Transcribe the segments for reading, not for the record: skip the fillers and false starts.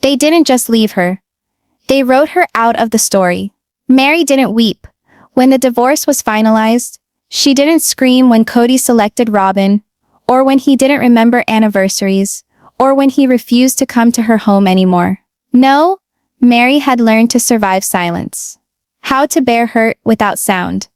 They didn't just leave her. They wrote her out of the story. Meri didn't weep when the divorce was finalized. She didn't scream when Kody selected Robyn, or when he didn't remember anniversaries, or when he refused to come to her home anymore. No, Meri had learned to survive silence. How to bear hurt without sound.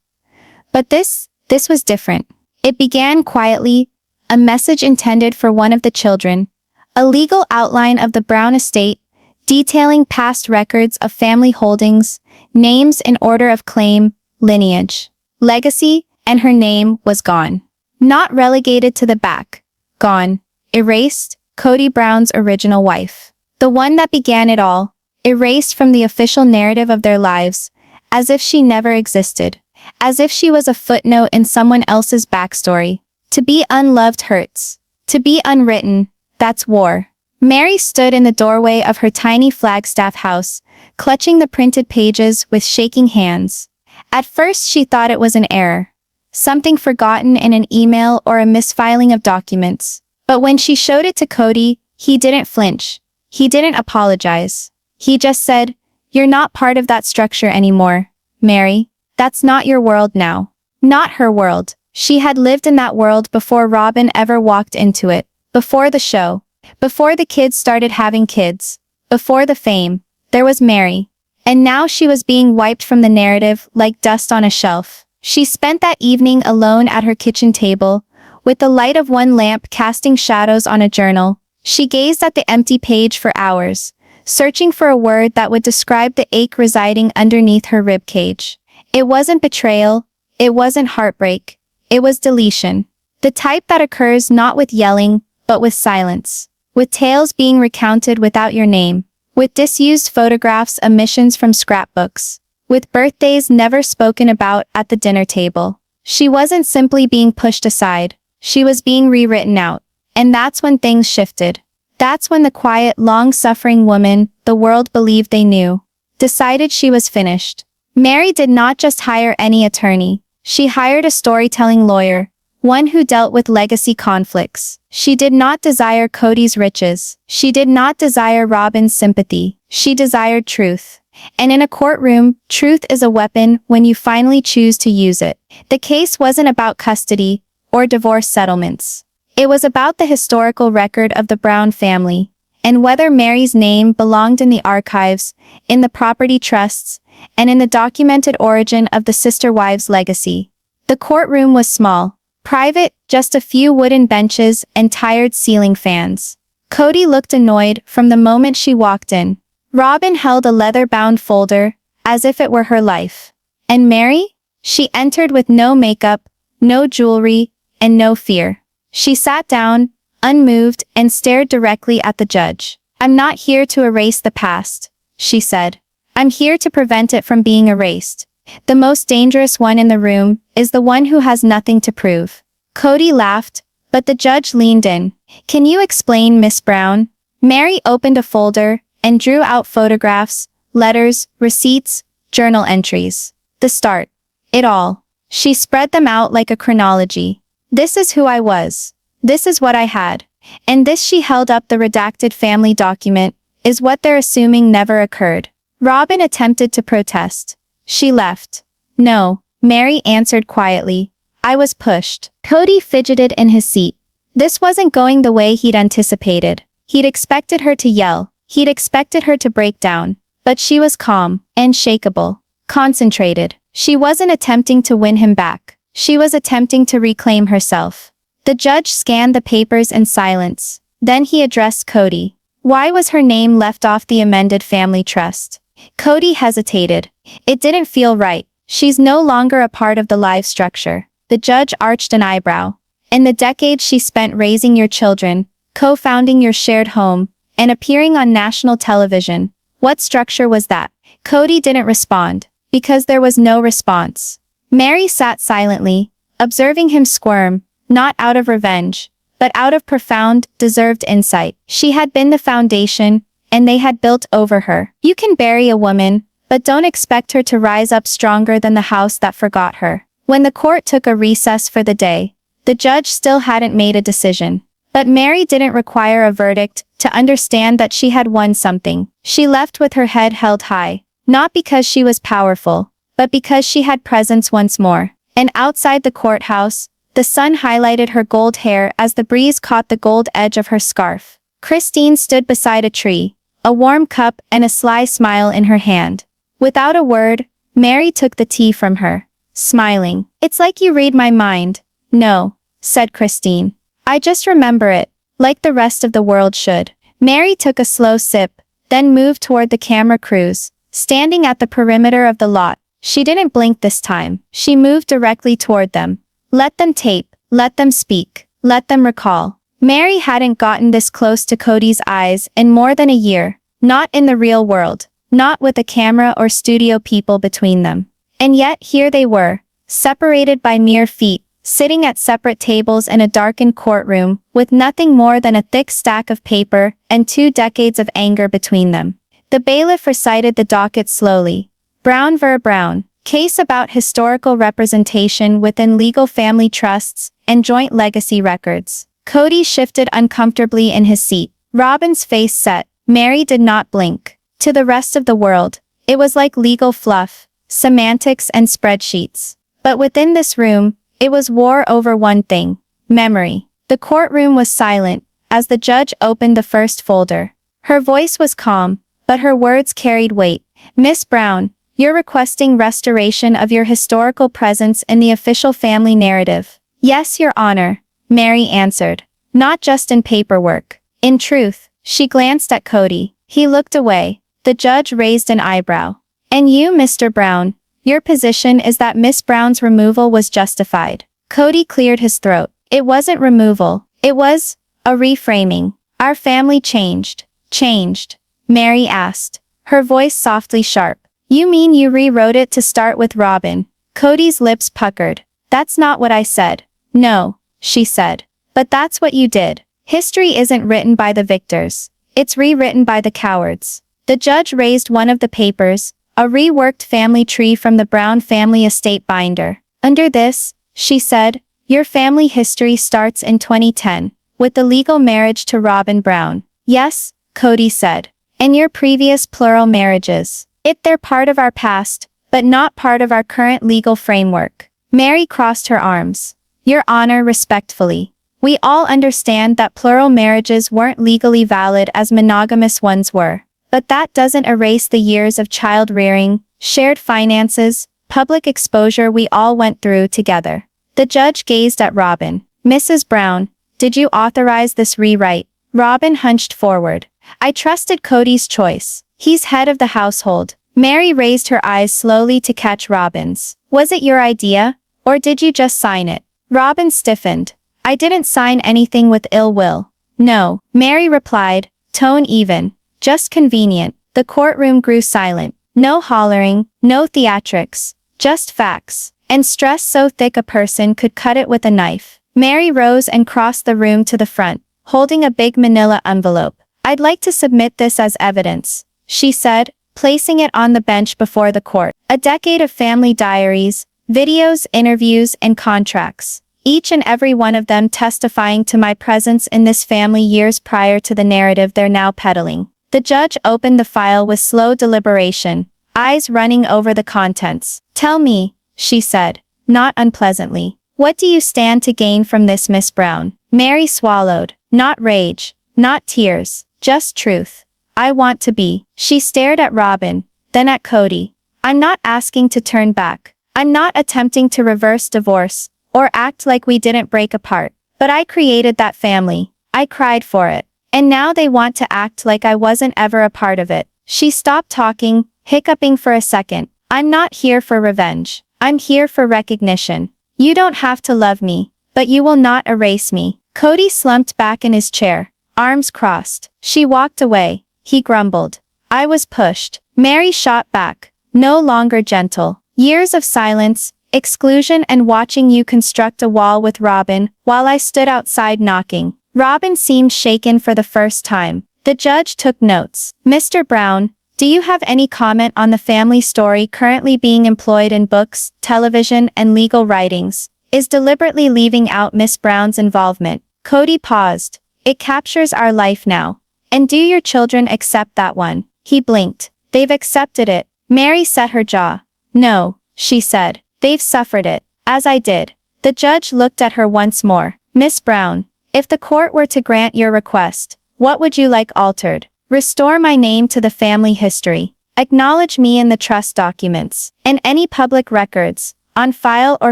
But this was different. It began quietly, a message intended for one of the children, a legal outline of the Brown estate, detailing past records of family holdings, names in order of claim, lineage, legacy, and her name was gone. Not relegated to the back. Gone. Erased. Kody Brown's original wife. The one that began it all. Erased from the official narrative of their lives, as if she never existed. As if she was a footnote in someone else's backstory. To be unloved hurts. To be unwritten, that's war. Meri stood in the doorway of her tiny Flagstaff house, clutching the printed pages with shaking hands. At first she thought it was an error. Something forgotten in an email or a misfiling of documents. But when she showed it to Kody, he didn't flinch. He didn't apologize. He just said, "You're not part of that structure anymore, Meri. That's not your world now." Not her world. She had lived in that world before Robyn ever walked into it. Before the show. Before the kids started having kids. Before the fame. There was Meri. And now she was being wiped from the narrative like dust on a shelf. She spent that evening alone at her kitchen table, with the light of one lamp casting shadows on a journal. She gazed at the empty page for hours, searching for a word that would describe the ache residing underneath her ribcage. It wasn't betrayal. It wasn't heartbreak. It was deletion. The type that occurs not with yelling, but with silence. With tales being recounted without your name. With disused photographs, omissions from scrapbooks. With birthdays never spoken about at the dinner table. She wasn't simply being pushed aside. She was being rewritten out. And that's when things shifted. That's when the quiet, long-suffering woman the world believed they knew, decided she was finished. Meri did not just hire any attorney. She hired a storytelling lawyer, one who dealt with legacy conflicts. She did not desire Kody's riches. She did not desire Robyn's sympathy. She desired truth. And in a courtroom, truth is a weapon when you finally choose to use it. The case wasn't about custody or divorce settlements. It was about the historical record of the Brown family, and whether Meri's name belonged in the archives, in the property trusts, and in the documented origin of the Sister Wives legacy. The courtroom was small, private, just a few wooden benches and tired ceiling fans. Kody looked annoyed from the moment she walked in. Robyn held a leather-bound folder, as if it were her life. And Meri? She entered with no makeup, no jewelry, and no fear. She sat down, unmoved, and stared directly at the judge. "I'm not here to erase the past," she said. "I'm here to prevent it from being erased. The most dangerous one in the room is the one who has nothing to prove." Kody laughed, but the judge leaned in. "Can you explain, Miss Brown?" Meri opened a folder and drew out photographs, letters, receipts, journal entries. The start. It all. She spread them out like a chronology. "This is who I was. This is what I had. And this," she held up the redacted family document, "is what they're assuming never occurred." Robyn attempted to protest. She left. "No," Meri answered quietly. "I was pushed." Kody fidgeted in his seat. This wasn't going the way he'd anticipated. He'd expected her to yell. He'd expected her to break down. But she was calm, unshakable, concentrated. She wasn't attempting to win him back. She was attempting to reclaim herself. The judge scanned the papers in silence. Then he addressed Kody. Why was her name left off the amended family trust? Kody hesitated. It didn't feel right. She's no longer a part of the live structure. The judge arched an eyebrow. In the decades she spent raising your children, co-founding your shared home, and appearing on national television. What structure was that? Kody didn't respond, because there was no response. Meri sat silently, observing him squirm, not out of revenge, but out of profound, deserved insight. She had been the foundation, and they had built over her. You can bury a woman, but don't expect her to rise up stronger than the house that forgot her. When the court took a recess for the day, the judge still hadn't made a decision. But Meri didn't require a verdict to understand that she had won something. She left with her head held high, not because she was powerful, but because she had presence once more. And outside the courthouse, the sun highlighted her gold hair as the breeze caught the gold edge of her scarf. Christine stood beside a tree, a warm cup and a sly smile in her hand. Without a word, Meri took the tea from her, smiling. "It's like you read my mind." "No," said Christine. "I just remember it, like the rest of the world should." Meri took a slow sip, then moved toward the camera crews, standing at the perimeter of the lot. She didn't blink this time. She moved directly toward them. Let them tape, let them speak, let them recall. Meri hadn't gotten this close to Kody's eyes in more than a year, not in the real world, not with a camera or studio people between them. And yet here they were, separated by mere feet, sitting at separate tables in a darkened courtroom, with nothing more than a thick stack of paper and 2 decades of anger between them. The bailiff recited the docket slowly. Brown v. Brown, case about historical representation within legal family trusts and joint legacy records. Kody shifted uncomfortably in his seat. Robyn's face set. Meri did not blink. To the rest of the world, it was like legal fluff, semantics and spreadsheets. But within this room, it was war over one thing: memory. The courtroom was silent as the judge opened the first folder. Her voice was calm, but her words carried weight. "Miss Brown, you're requesting restoration of your historical presence in the official family narrative." "Yes, Your Honor," Meri answered. "Not just in paperwork. In truth." She glanced at Kody. He looked away. The judge raised an eyebrow. "And you, Mr. Brown, your position is that Miss Brown's removal was justified." Kody cleared his throat. "It wasn't removal. It was a reframing. Our family changed." "Changed?" Meri asked, her voice softly sharp. "You mean you rewrote it to start with Robyn?" Kody's lips puckered. "That's not what I said." "No," she said. "But that's what you did. History isn't written by the victors. It's rewritten by the cowards." The judge raised one of the papers, a reworked family tree from the Brown family estate binder. "Under this," she said, "your family history starts in 2010, with the legal marriage to Robyn Brown." "Yes," Kody said. "And your previous plural marriages. They're part of our past, but not part of our current legal framework." Meri crossed her arms. "Your Honor, respectfully. We all understand that plural marriages weren't legally valid as monogamous ones were. But that doesn't erase the years of child rearing, shared finances, public exposure we all went through together." The judge gazed at Robyn. "Mrs. Brown, did you authorize this rewrite?" Robyn hunched forward. "I trusted Kody's choice. He's head of the household." Meri raised her eyes slowly to catch Robyn's. "Was it your idea, or did you just sign it?" Robyn stiffened. "I didn't sign anything with ill will." "No," Meri replied, tone even. "Just convenient." The courtroom grew silent. No hollering, no theatrics, just facts. And stress so thick a person could cut it with a knife. Meri rose and crossed the room to the front, holding a big manila envelope. "I'd like to submit this as evidence," she said, placing it on the bench before the court. "A decade of family diaries, videos, interviews, and contracts. Each and every one of them testifying to my presence in this family years prior to the narrative they're now peddling." The judge opened the file with slow deliberation, eyes running over the contents. "Tell me," she said, not unpleasantly, "what do you stand to gain from this, Miss Brown?" Meri swallowed. Not rage, not tears, just truth. "I want to be." She stared at Robyn, then at Kody. "I'm not asking to turn back. I'm not attempting to reverse divorce, or act like we didn't break apart. But I created that family. I cried for it. And now they want to act like I wasn't ever a part of it." She stopped talking, hiccuping for a second. "I'm not here for revenge. I'm here for recognition. You don't have to love me, but you will not erase me." Kody slumped back in his chair, arms crossed. She walked away. He grumbled. "I was pushed." Meri shot back, no longer gentle. "Years of silence, exclusion and watching you construct a wall with Robyn, while I stood outside knocking." Robyn seemed shaken for the first time. The judge took notes. "Mr. Brown, do you have any comment on the family story currently being employed in books, television, and legal writings? Is deliberately leaving out Miss Brown's involvement?" Kody paused. It captures our life now. And do your children accept that one? He blinked. They've accepted it. Meri set her jaw. No, she said. They've suffered it. As I did. The judge looked at her once more. Miss Brown, if the court were to grant your request, what would you like altered? Restore my name to the family history. Acknowledge me in the trust documents. And any public records, on file or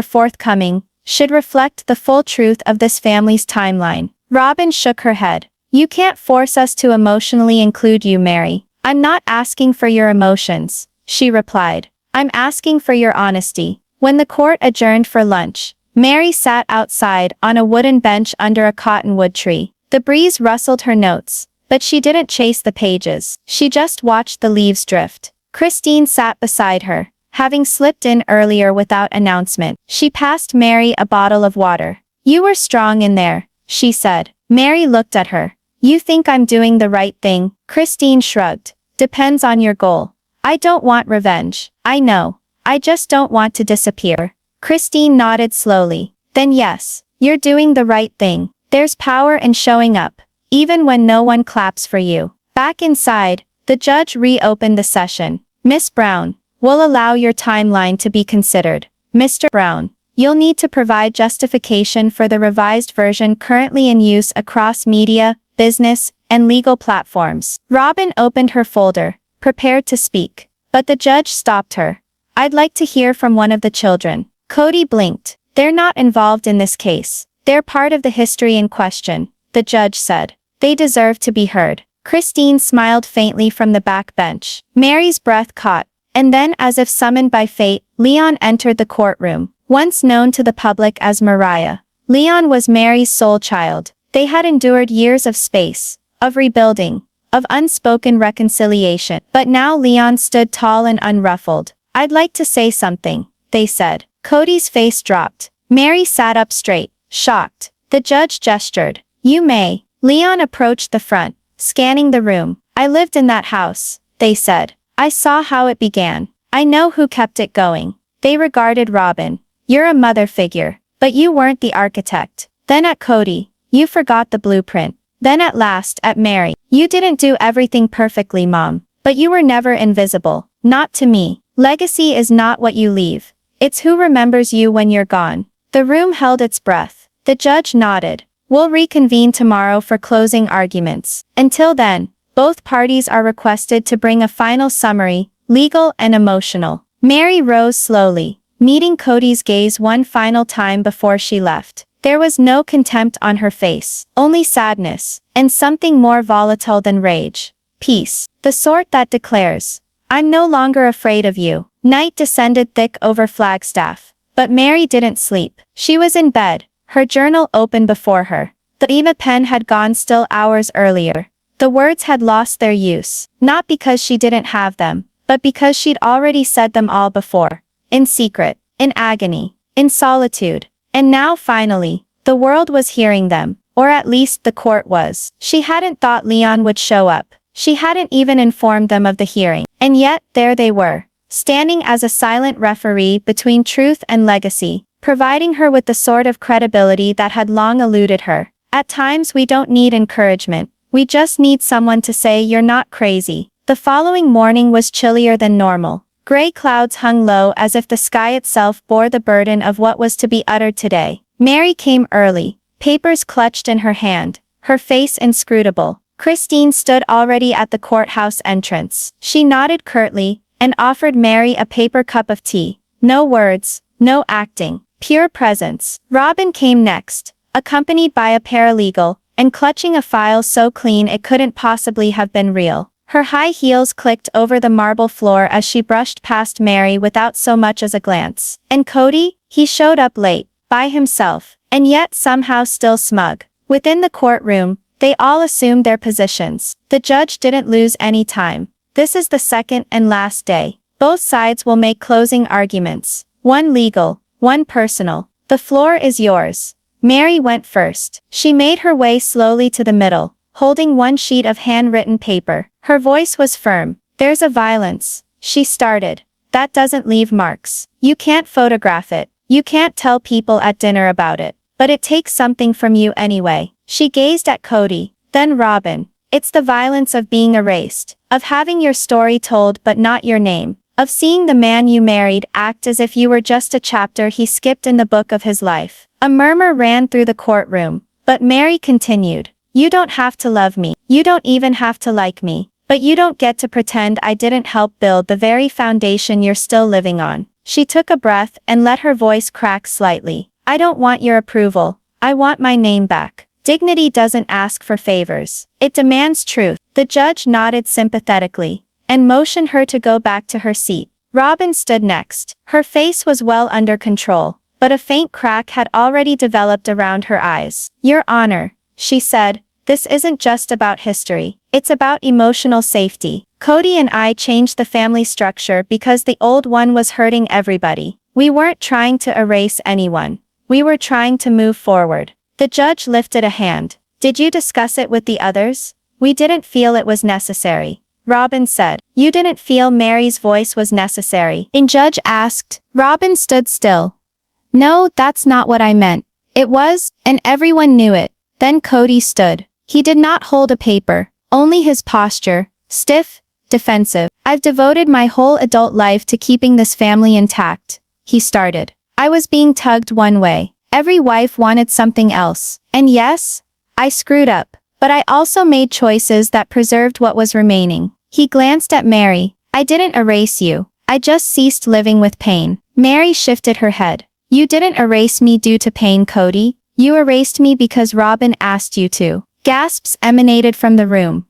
forthcoming, should reflect the full truth of this family's timeline. Robyn shook her head. You can't force us to emotionally include you, Meri. I'm not asking for your emotions, she replied. I'm asking for your honesty. When the court adjourned for lunch, Meri sat outside on a wooden bench under a cottonwood tree. The breeze rustled her notes, but she didn't chase the pages. She just watched the leaves drift. Christine sat beside her, having slipped in earlier without announcement. She passed Meri a bottle of water. You were strong in there, she said. Meri looked at her. You think I'm doing the right thing? Christine shrugged. Depends on your goal. I don't want revenge. I know. I just don't want to disappear. Christine nodded slowly. Then yes, you're doing the right thing. There's power in showing up, even when no one claps for you. Back inside, the judge reopened the session. Miss Brown, we'll allow your timeline to be considered. Mr. Brown, you'll need to provide justification for the revised version currently in use across media, business, and legal platforms. Robyn opened her folder, prepared to speak. But the judge stopped her. I'd like to hear from one of the children. Kody blinked. They're not involved in this case. They're part of the history in question, the judge said. They deserve to be heard. Christine smiled faintly from the back bench. Meri's breath caught, and then as if summoned by fate, Leon entered the courtroom. Once known to the public as Mariah, Leon was Meri's sole child. They had endured years of space, of rebuilding, of unspoken reconciliation. But now Leon stood tall and unruffled. I'd like to say something, they said. Kody's face dropped. Meri sat up straight, shocked. The judge gestured. You may. Leon approached the front, scanning the room. I lived in that house, they said. I saw how it began. I know who kept it going. They regarded Robyn. You're a mother figure, but you weren't the architect. Then at Kody, you forgot the blueprint. Then at last, at Meri, you didn't do everything perfectly, Mom. But you were never invisible. Not to me. Legacy is not what you leave. It's who remembers you when you're gone. The room held its breath. The judge nodded. We'll reconvene tomorrow for closing arguments. Until then, both parties are requested to bring a final summary, legal and emotional. Meri rose slowly, meeting Kody's gaze one final time before she left. There was no contempt on her face, only sadness, and something more volatile than rage. Peace. The sort that declares, I'm no longer afraid of you. Night descended thick over Flagstaff. But Meri didn't sleep. She was in bed, her journal open before her. The ink pen had gone still hours earlier. The words had lost their use, not because she didn't have them, but because she'd already said them all before. In secret, in agony, in solitude. And now finally, the world was hearing them, or at least the court was. She hadn't thought Leon would show up. She hadn't even informed them of the hearing. And yet, there they were, standing as a silent referee between truth and legacy, providing her with the sort of credibility that had long eluded her. At times we don't need encouragement. We just need someone to say you're not crazy. The following morning was chillier than normal. Gray clouds hung low as if the sky itself bore the burden of what was to be uttered today. Meri came early, papers clutched in her hand, her face inscrutable. Christine stood already at the courthouse entrance. She nodded curtly, and offered Meri a paper cup of tea. No words, no acting, pure presence. Robyn came next, accompanied by a paralegal, and clutching a file so clean it couldn't possibly have been real. Her high heels clicked over the marble floor as she brushed past Meri without so much as a glance. And Kody? He showed up late, by himself, and yet somehow still smug. Within the courtroom, they all assumed their positions. The judge didn't lose any time. This is the second and last day. Both sides will make closing arguments. One legal, one personal. The floor is yours. Meri went first. She made her way slowly to the middle, holding one sheet of handwritten paper. Her voice was firm. There's a violence, she started. That doesn't leave marks. You can't photograph it. You can't tell people at dinner about it. but it takes something from you anyway. She gazed at Kody, then Robyn. It's the violence of being erased, of having your story told but not your name, of seeing the man you married act as if you were just a chapter he skipped in the book of his life. A murmur ran through the courtroom, but Meri continued. You don't have to love me. You don't even have to like me. But you don't get to pretend I didn't help build the very foundation you're still living on. She took a breath and let her voice crack slightly. I don't want your approval. I want my name back. Dignity doesn't ask for favors. It demands truth. The judge nodded sympathetically and motioned her to go back to her seat. Robyn stood next. Her face was well under control, but a faint crack had already developed around her eyes. Your Honor, she said, this isn't just about history. It's about emotional safety. Kody and I changed the family structure because the old one was hurting everybody. We weren't trying to erase anyone. We were trying to move forward. The judge lifted a hand. Did you discuss it with the others? We didn't feel it was necessary. Robyn said. You didn't feel Meri's voice was necessary? The judge asked. Robyn stood still. No, that's not what I meant. It was, and everyone knew it. Then Kody stood. He did not hold a paper, only his posture, stiff, defensive. I've devoted my whole adult life to keeping this family intact, he started. I was being tugged one way. Every wife wanted something else. And yes, I screwed up. But I also made choices that preserved what was remaining. He glanced at Meri. I didn't erase you. I just ceased living with pain. Meri shifted her head. You didn't erase me due to pain, Kody. You erased me because Robyn asked you to. Gasps emanated from the room.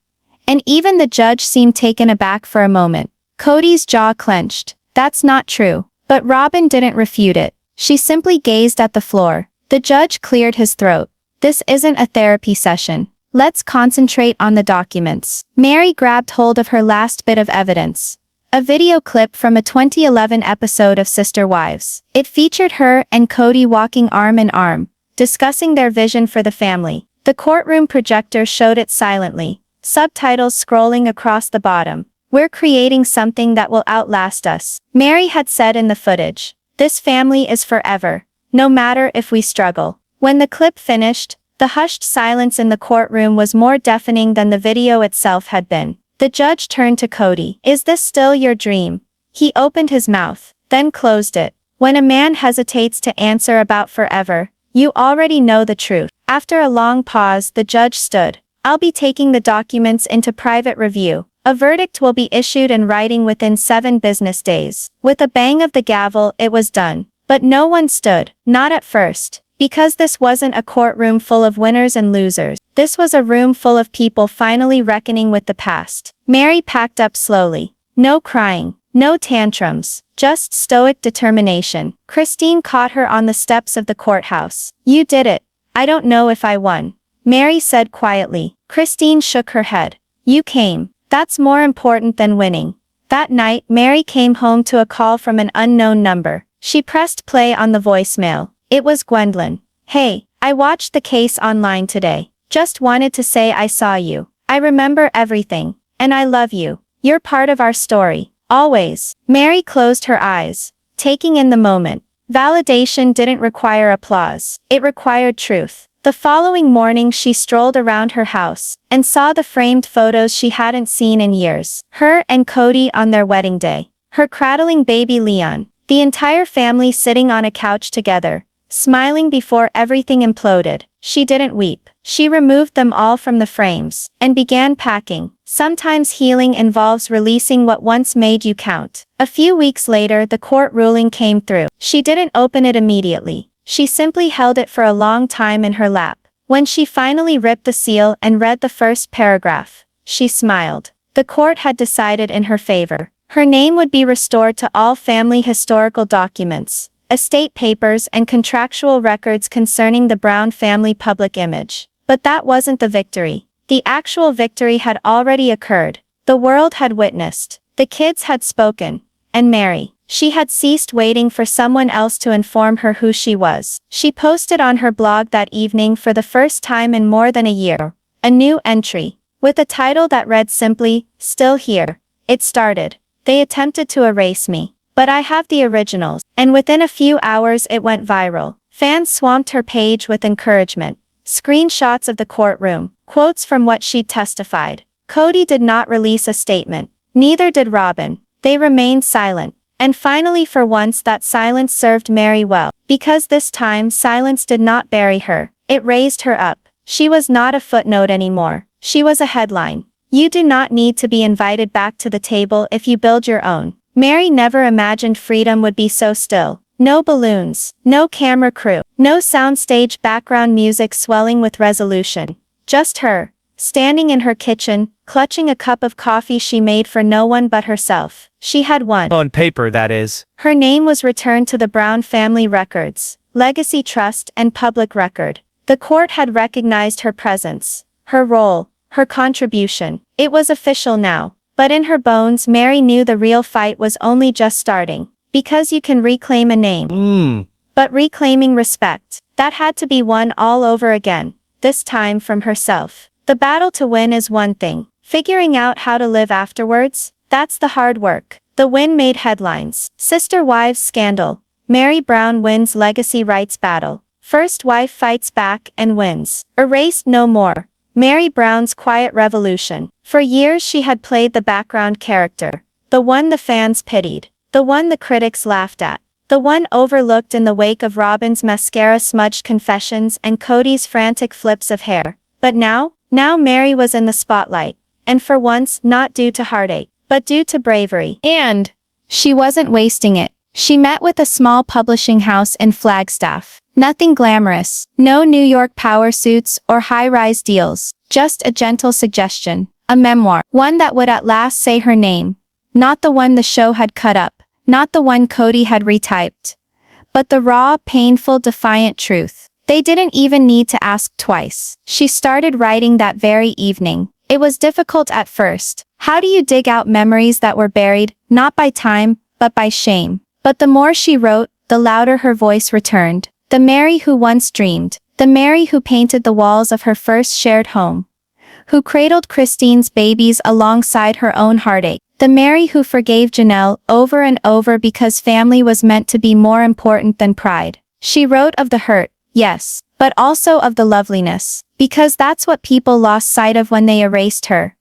And even the judge seemed taken aback for a moment. Kody's jaw clenched. That's not true. But Robyn didn't refute it. She simply gazed at the floor. The judge cleared his throat. This isn't a therapy session. Let's concentrate on the documents. Meri grabbed hold of her last bit of evidence. A video clip from a 2011 episode of Sister Wives. It featured her and Kody walking arm in arm, discussing their vision for the family. The courtroom projector showed it silently, subtitles scrolling across the bottom. We're creating something that will outlast us, Meri had said in the footage. This family is forever, no matter if we struggle. When the clip finished, the hushed silence in the courtroom was more deafening than the video itself had been. The judge turned to Kody. Is this still your dream? He opened his mouth, then closed it. When a man hesitates to answer about forever, you already know the truth. After a long pause, the judge stood. I'll be taking the documents into private review. A verdict will be issued in writing within 7 business days. With a bang of the gavel, it was done. But no one stood. Not at first. Because this wasn't a courtroom full of winners and losers. This was a room full of people finally reckoning with the past. Meri packed up slowly. No crying. No tantrums. Just stoic determination. Christine caught her on the steps of the courthouse. You did it. I don't know if I won, Meri said quietly. Christine shook her head. You came. That's more important than winning. That night, Meri came home to a call from an unknown number. She pressed play on the voicemail. It was Gwendolyn. Hey, I watched the case online today. Just wanted to say I saw you. I remember everything. And I love you. You're part of our story. Always. Meri closed her eyes, taking in the moment. Validation didn't require applause. It required truth. The following morning she strolled around her house and saw the framed photos she hadn't seen in years. Her and Kody on their wedding day. Her cradling baby Leon. The entire family sitting on a couch together, smiling before everything imploded. She didn't weep. She removed them all from the frames and began packing. Sometimes healing involves releasing what once made you count. A few weeks later, the court ruling came through. She didn't open it immediately. She simply held it for a long time in her lap. When she finally ripped the seal and read the first paragraph, she smiled. The court had decided in her favor. Her name would be restored to all family historical documents, estate papers and contractual records concerning the Brown family public image. But that wasn't the victory. The actual victory had already occurred. The world had witnessed. The kids had spoken. And Meri. She had ceased waiting for someone else to inform her who she was. She posted on her blog that evening for the first time in more than a year. A new entry. With a title that read simply, Still Here. It started. They attempted to erase me. But I have the originals. And within a few hours it went viral. Fans swamped her page with encouragement. Screenshots of the courtroom, quotes from what she'd testified. Kody did not release a statement. Neither did Robyn. They remained silent. And finally, for once, that silence served Meri well. Because this time silence did not bury her. It raised her up. She was not a footnote anymore. She was a headline. You do not need to be invited back to the table if you build your own. Meri never imagined freedom would be so still. No balloons, no camera crew, no soundstage background music swelling with resolution. Just her, standing in her kitchen, clutching a cup of coffee she made for no one but herself. She had won. On paper, that is. Her name was returned to the Brown family records, legacy trust and public record. The court had recognized her presence, her role, her contribution. It was official now. But in her bones, Meri knew the real fight was only just starting. Because you can reclaim a name. But reclaiming respect, that had to be won all over again, this time from herself. The battle to win is one thing. Figuring out how to live afterwards, that's the hard work. The win made headlines. Sister Wives scandal. Meri Brown wins legacy rights battle. First wife fights back and wins. Erased no more. Meri Brown's quiet revolution. For years she had played the background character. The one the fans pitied. The one the critics laughed at. The one overlooked in the wake of Robyn's mascara-smudged confessions and Kody's frantic flips of hair. But now Meri was in the spotlight. And for once, not due to heartache, but due to bravery. And she wasn't wasting it. She met with a small publishing house in Flagstaff. Nothing glamorous. No New York power suits or high-rise deals. Just a gentle suggestion. A memoir. One that would at last say her name. Not the one the show had cut up. Not the one Kody had retyped. But the raw, painful, defiant truth. They didn't even need to ask twice. She started writing that very evening. It was difficult at first. How do you dig out memories that were buried, not by time, but by shame? But the more she wrote, the louder her voice returned. The Meri who once dreamed. The Meri who painted the walls of her first shared home. Who cradled Christine's babies alongside her own heartache. The Meri who forgave Janelle over and over because family was meant to be more important than pride. She wrote of the hurt, yes, but also of the loveliness, because that's what people lost sight of when they erased her.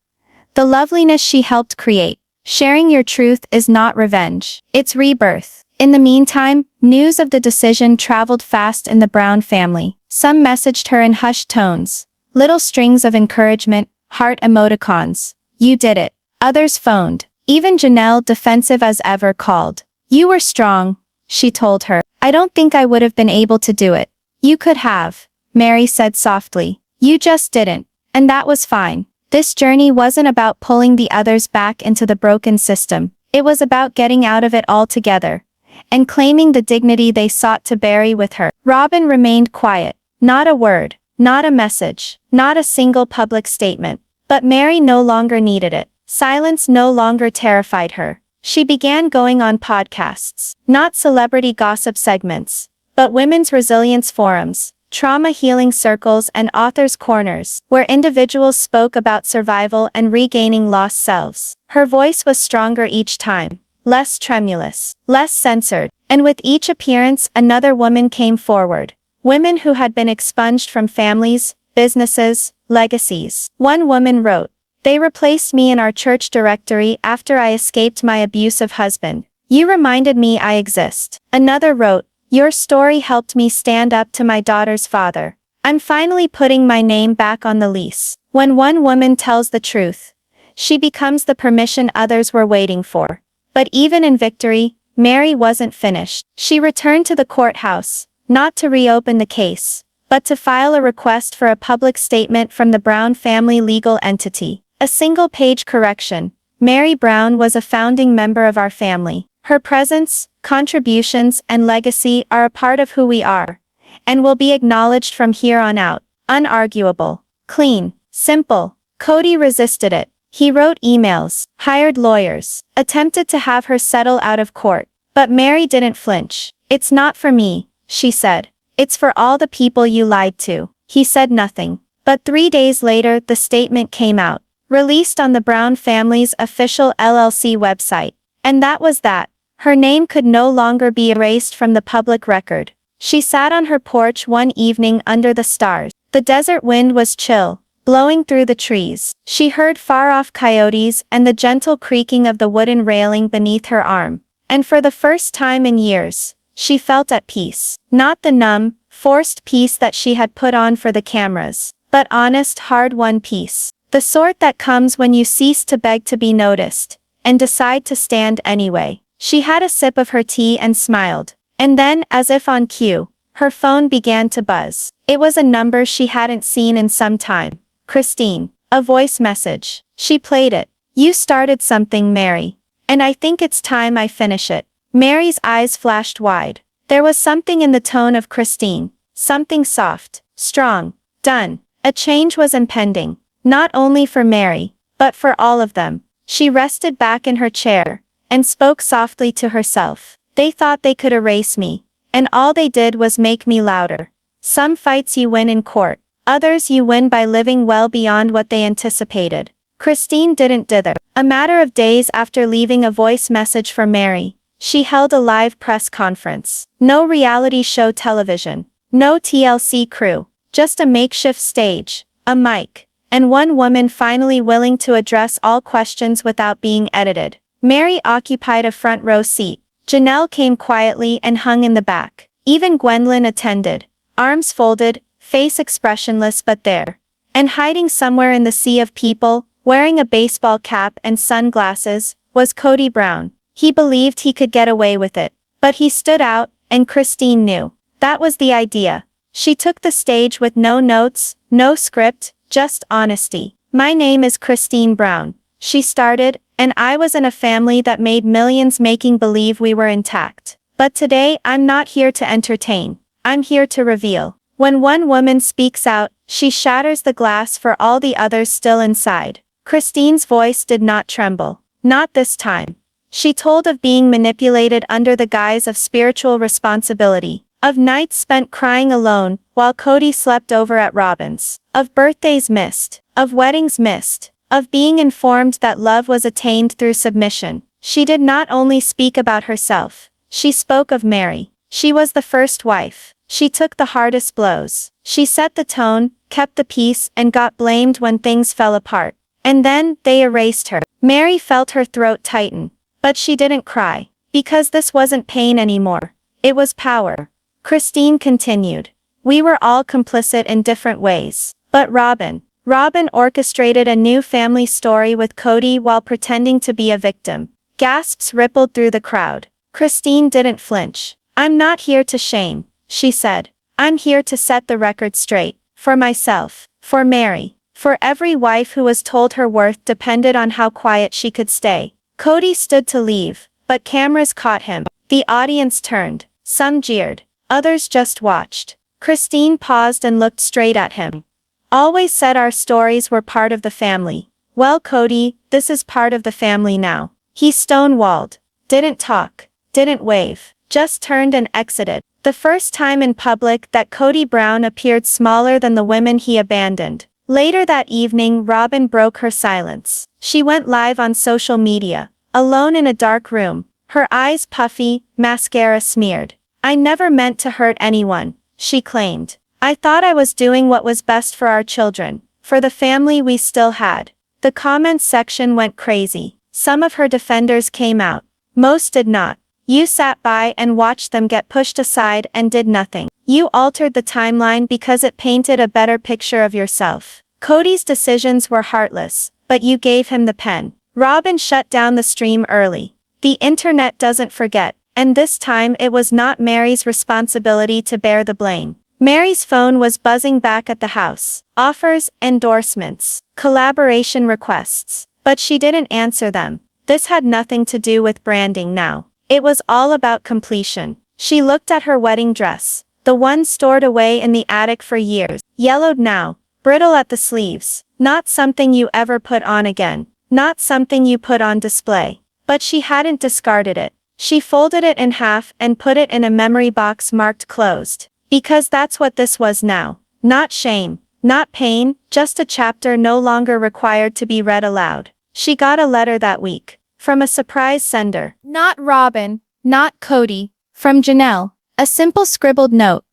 The loveliness she helped create. Sharing your truth is not revenge, it's rebirth. In the meantime, news of the decision traveled fast in the Brown family. Some messaged her in hushed tones. Little strings of encouragement, heart emoticons. You did it. Others phoned. Even Janelle, defensive as ever, called. You were strong, she told her. I don't think I would have been able to do it. You could have, Meri said softly. You just didn't. And that was fine. This journey wasn't about pulling the others back into the broken system. It was about getting out of it altogether. And claiming the dignity they sought to bury with her. Robyn remained quiet. Not a word. Not a message. Not a single public statement. But Meri no longer needed it. Silence no longer terrified her. She began going on podcasts. Not celebrity gossip segments, but women's resilience forums, trauma healing circles and authors' corners, where individuals spoke about survival and regaining lost selves. Her voice was stronger each time. Less tremulous, less censored, and with each appearance another woman came forward. Women who had been expunged from families, businesses, legacies. One woman wrote, "They replaced me in our church directory after I escaped my abusive husband. You reminded me I exist." Another wrote, "Your story helped me stand up to my daughter's father. I'm finally putting my name back on the lease." When one woman tells the truth, she becomes the permission others were waiting for. But even in victory, Meri wasn't finished. She returned to the courthouse, not to reopen the case, but to file a request for a public statement from the Brown family legal entity. A single-page correction. Meri Brown was a founding member of our family. Her presence, contributions, and legacy are a part of who we are, and will be acknowledged from here on out. Unarguable. Clean. Simple. Kody resisted it. He wrote emails, hired lawyers, attempted to have her settle out of court. But Meri didn't flinch. "It's not for me," she said. "It's for all the people you lied to." He said nothing. But 3 days later the statement came out, released on the Brown family's official LLC website. And that was that. Her name could no longer be erased from the public record. She sat on her porch one evening under the stars. The desert wind was chill, blowing through the trees. She heard far-off coyotes and the gentle creaking of the wooden railing beneath her arm. And for the first time in years, she felt at peace. Not the numb, forced peace that she had put on for the cameras, but honest, hard-won peace. The sort that comes when you cease to beg to be noticed, and decide to stand anyway. She had a sip of her tea and smiled. And then, as if on cue, her phone began to buzz. It was a number she hadn't seen in some time. Christine. A voice message. She played it. "You started something, Meri. And I think it's time I finish it." Mary's eyes flashed wide. There was something in the tone of Christine. Something soft, strong, done. A change was impending. Not only for Meri, but for all of them. She rested back in her chair, and spoke softly to herself. "They thought they could erase me, and all they did was make me louder. Some fights you win in court, others you win by living well beyond what they anticipated." Christine didn't dither. A matter of days after leaving a voice message for Meri, she held a live press conference. No reality show television, no TLC crew, just a makeshift stage, a mic, and one woman finally willing to address all questions without being edited. Meri occupied a front row seat. Janelle came quietly and hung in the back. Even Gwendolyn attended, arms folded, face expressionless but there. And hiding somewhere in the sea of people, wearing a baseball cap and sunglasses, was Kody Brown. He believed he could get away with it. But he stood out, and Christine knew. That was the idea. She took the stage with no notes, no script, just honesty. "My name is Christine Brown," she started, "and I was in a family that made millions making believe we were intact. But today I'm not here to entertain. I'm here to reveal." When one woman speaks out, she shatters the glass for all the others still inside. Christine's voice did not tremble. Not this time. She told of being manipulated under the guise of spiritual responsibility, of nights spent crying alone while Kody slept over at Robyn's, of birthdays missed, of weddings missed, of being informed that love was attained through submission. She did not only speak about herself, she spoke of Meri. She was the first wife. She took the hardest blows. She set the tone, kept the peace, and got blamed when things fell apart. And then, they erased her. Meri felt her throat tighten. But she didn't cry. Because this wasn't pain anymore. It was power. Christine continued. "We were all complicit in different ways. But Robyn orchestrated a new family story with Kody while pretending to be a victim." Gasps rippled through the crowd. Christine didn't flinch. "I'm not here to shame," she said. "I'm here to set the record straight. For myself. For Meri. For every wife who was told her worth depended on how quiet she could stay." Kody stood to leave, but cameras caught him. The audience turned. Some jeered. Others just watched. Christine paused and looked straight at him. "Always said our stories were part of the family. Well, Kody, this is part of the family now." He stonewalled. Didn't talk. Didn't wave. Just turned and exited. The first time in public that Kody Brown appeared smaller than the women he abandoned. Later that evening, Robyn broke her silence. She went live on social media, alone in a dark room, her eyes puffy, mascara smeared. "I never meant to hurt anyone," she claimed. "I thought I was doing what was best for our children, for the family we still had." The comments section went crazy. Some of her defenders came out. Most did not. "You sat by and watched them get pushed aside and did nothing. You altered the timeline because it painted a better picture of yourself. Kody's decisions were heartless, but you gave him the pen." Robyn shut down the stream early. The internet doesn't forget, and this time it was not Meri's responsibility to bear the blame. Meri's phone was buzzing back at the house. Offers, endorsements, collaboration requests. But she didn't answer them. This had nothing to do with branding now. It was all about completion. She looked at her wedding dress, the one stored away in the attic for years, yellowed now, brittle at the sleeves, not something you ever put on again, not something you put on display. But she hadn't discarded it. She folded it in half and put it in a memory box marked closed. Because that's what this was now. Not shame, not pain, just a chapter no longer required to be read aloud. She got a letter that week. From a surprise sender. Not Robyn, not Kody. From Janelle. A simple scribbled note.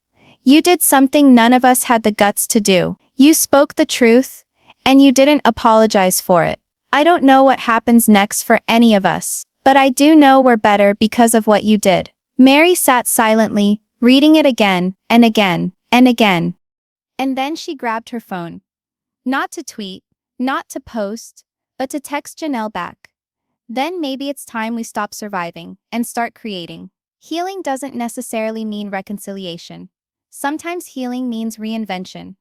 You did something none of us had the guts to do. You spoke the truth, and you didn't apologize for it. I don't know what happens next for any of us, but I do know we're better because of what you did. Meri sat silently, reading it again, and again, and again. And then she grabbed her phone. Not to tweet, not to post, but to text Janelle back. Then maybe it's time we stop surviving and start creating. Healing doesn't necessarily mean reconciliation. Sometimes healing means reinvention.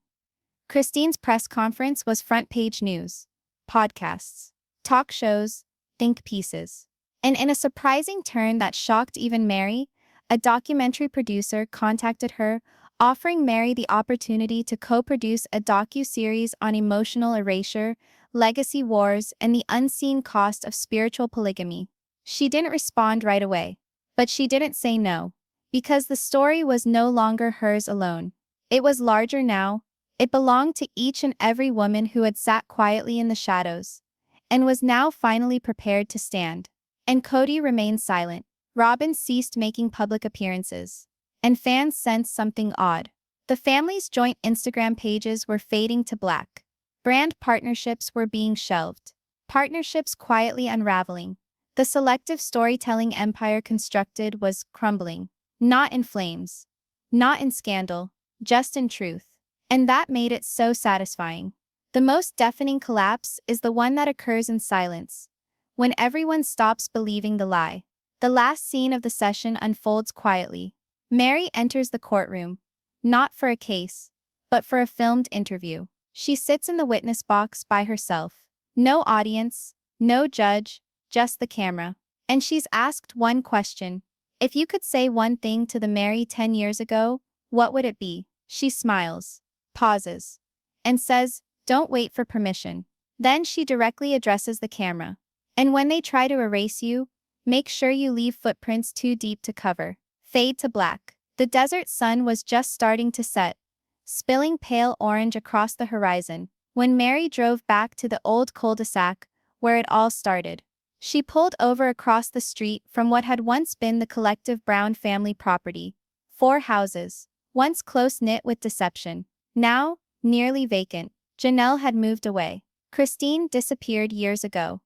Christine's press conference was front-page news, podcasts, talk shows, think pieces. And in a surprising turn that shocked even Meri, a documentary producer contacted her, offering Meri the opportunity to co-produce a docu-series on emotional erasure, legacy wars, and the unseen cost of spiritual polygamy. She didn't respond right away, but she didn't say no, because the story was no longer hers alone. It was larger now. It belonged to each and every woman who had sat quietly in the shadows, and was now finally prepared to stand. And Kody remained silent. Robyn ceased making public appearances, and fans sensed something odd. The family's joint Instagram pages were fading to black. Brand partnerships were being shelved. Partnerships quietly unraveling. The selective storytelling empire constructed was crumbling. Not in flames. Not in scandal. Just in truth. And that made it so satisfying. The most deafening collapse is the one that occurs in silence, when everyone stops believing the lie. The last scene of the session unfolds quietly. Meri enters the courtroom, not for a case, but for a filmed interview. She sits in the witness box by herself. No audience, no judge, just the camera. And she's asked one question. If you could say one thing to the Meri 10 years ago, what would it be? She smiles, pauses, and says, "Don't wait for permission." Then she directly addresses the camera. "And when they try to erase you, make sure you leave footprints too deep to cover." Fade to black. The desert sun was just starting to set, spilling pale orange across the horizon, when Meri drove back to the old cul-de-sac where it all started. She pulled over across the street from what had once been the collective Brown family property. 4 houses, once close-knit with deception, now nearly vacant. Janelle had moved away. Christine disappeared years ago.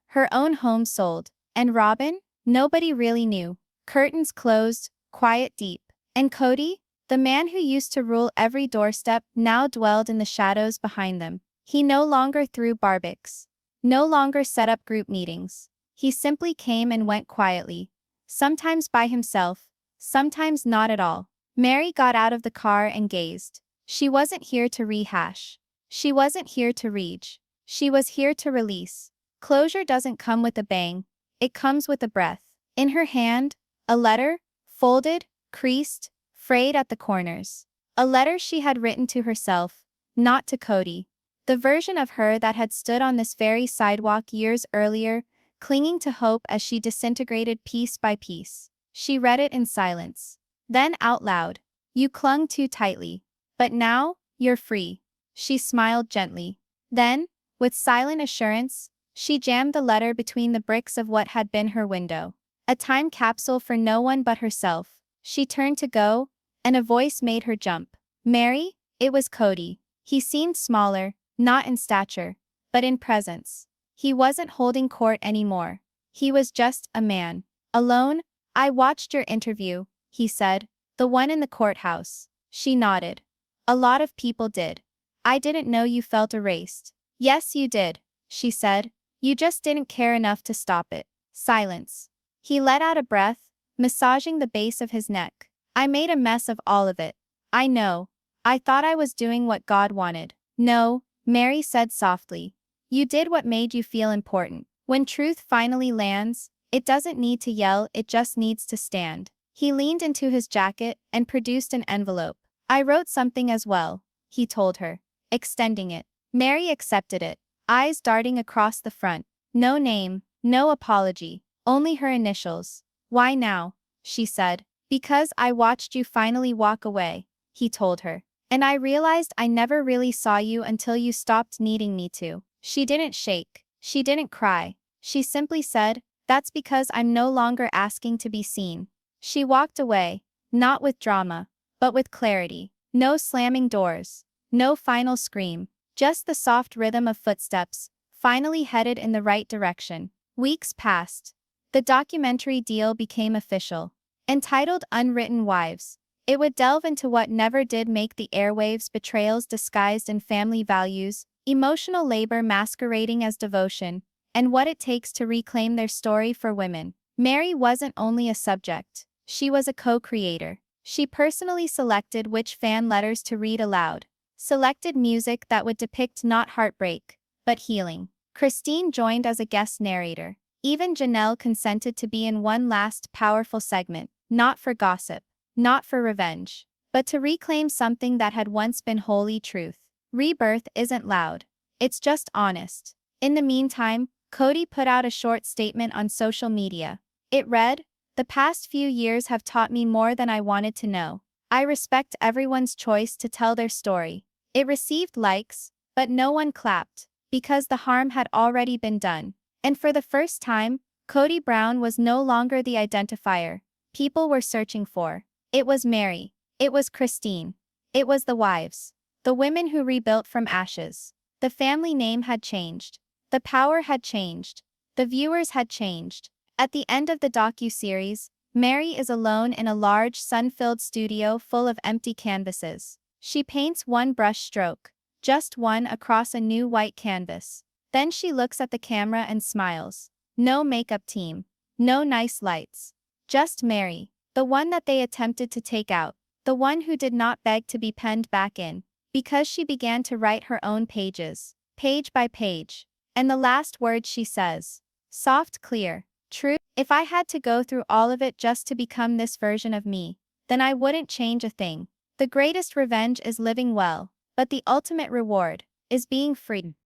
Her own home sold. And Robyn? Nobody really knew. Curtains closed, quiet deep. And Kody, the man who used to rule every doorstep, now dwelled in the shadows behind them. He no longer threw barbecues. No longer set up group meetings. He simply came and went quietly. Sometimes by himself, sometimes not at all. Meri got out of the car and gazed. She wasn't here to rehash. She wasn't here to reach. She was here to release. Closure doesn't come with a bang. It comes with a breath. In her hand, a letter, folded, creased, frayed at the corners. A letter she had written to herself, not to Kody. The version of her that had stood on this very sidewalk years earlier, clinging to hope as she disintegrated piece by piece. She read it in silence. Then out loud. "You clung too tightly. But now, you're free." She smiled gently. Then, with silent assurance, she jammed the letter between the bricks of what had been her window. A time capsule for no one but herself. She turned to go, and a voice made her jump. "Meri?" It was Kody. He seemed smaller, not in stature, but in presence. He wasn't holding court anymore. He was just a man. Alone. "I watched your interview," he said. "The one in the courthouse." She nodded. "A lot of people did. I didn't know you felt erased." "Yes, you did," she said. "You just didn't care enough to stop it." Silence. He let out a breath, massaging the base of his neck. "I made a mess of all of it. I know. I thought I was doing what God wanted." "No," Meri said softly. "You did what made you feel important. When truth finally lands, it doesn't need to yell, it just needs to stand." He leaned into his jacket and produced an envelope. "I wrote something as well," he told her, extending it. Meri accepted it, eyes darting across the front. No name, no apology, only her initials. "Why now?" she said. "Because I watched you finally walk away," he told her. "And I realized I never really saw you until you stopped needing me to." She didn't shake. She didn't cry. She simply said, "That's because I'm no longer asking to be seen." She walked away, not with drama, but with clarity. No slamming doors. No final scream. Just the soft rhythm of footsteps, finally headed in the right direction. Weeks passed. The documentary deal became official. Entitled Unwritten Wives, it would delve into what never did make the airwaves: betrayals disguised in family values, emotional labor masquerading as devotion, and what it takes to reclaim their story for women. Meri wasn't only a subject, she was a co-creator. She personally selected which fan letters to read aloud, selected music that would depict not heartbreak, but healing. Christine joined as a guest narrator. Even Janelle consented to be in one last powerful segment, not for gossip, not for revenge, but to reclaim something that had once been holy truth. Rebirth isn't loud. It's just honest. In the meantime, Kody put out a short statement on social media. It read, "The past few years have taught me more than I wanted to know. I respect everyone's choice to tell their story." It received likes, but no one clapped, because the harm had already been done. And for the first time, Kody Brown was no longer the identifier people were searching for. It was Meri. It was Christine. It was the wives. The women who rebuilt from ashes. The family name had changed. The power had changed. The viewers had changed. At the end of the docu-series, Meri is alone in a large sun-filled studio full of empty canvases. She paints one brush stroke, just one across a new white canvas. Then she looks at the camera and smiles. No makeup team. No nice lights. Just Meri, the one that they attempted to take out, the one who did not beg to be penned back in, because she began to write her own pages, page by page. And the last word she says, soft, clear, true. If I had to go through all of it just to become this version of me, then I wouldn't change a thing. The greatest revenge is living well, but the ultimate reward is being free.